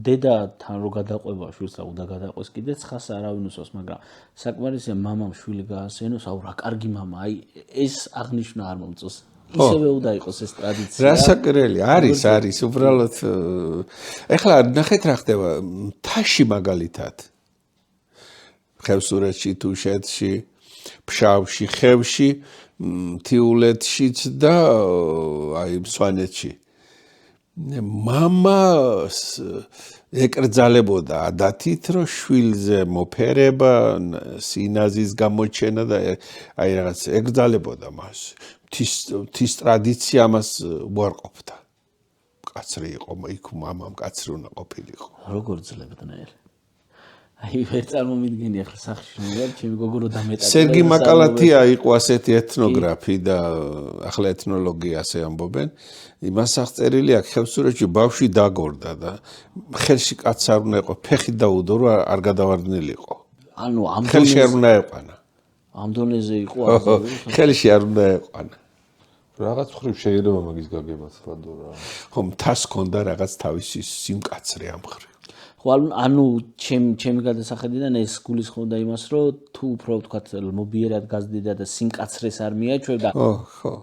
დედათან რო გადაყვება შვილს და უნდა გადაყვეს კიდე ცხას არავინ უსვას, მაგრამ საკმარისია მამამ შვილი გაასენოს, აუ რა კარგი მამა, აი ეს აღნიშვნა არ მომწონს. ისევე უნდა იყოს ეს ტრადიცია. რასაკვირველი არის, უბრალოდ ეხლა ნახეთ რა ხდება მთაში მაგალითად. ხევსურეთში, თუშეთში, ფშავში, ხევში, მთიულეთშიც და აი სვანეთში. მამას ეკრძალებოდა ადათით, რომ შვილზე მოფერება, სინაზის გამოჩენა და აი რაღაც ეკრძალებოდა მას. მთის ტრადიცია მას უარყოფდა. კაცრი იყო, იქ მამამ კაცრი უნდა ყოფილიყო. როგორ ძლებდნენ? აი ვერ წარმომიდგენი ახლა სახში მივარ, ჩემი გოგო რო დამეტაკა. სერგი მაკალათია იყო ასეთი ეთნოგრაფი და ახლა ეთნოლოგიაზე ამბობენ. იმას აღწერილი აქვს ხევსურეთში ბავშვი დაგორდა და ხელში კაც არ უნდა იყო, ფეხი დაუდო რომ არ გადავარდნილიყო. ანუ ამ ხელში არ უნდა ეყვანა. ამ დონეზე იყო ხელში არ უნდა ეყვანა. რაღაც ხრივ შეიძლება მაგის გაგებაც ხადო რა. ხო, მთას ჰქონდა რაღაც თავისი სიმკაცრე ამ ხრივ. ხო, ანუ ჩემი გადასახედიდან ეს გულისხმობდა იმას, რომ თუ უფრო ვთქვათ, მობიერად გაზდიდა და სიმკაცრეს არ მიაჩვევდა. ხო.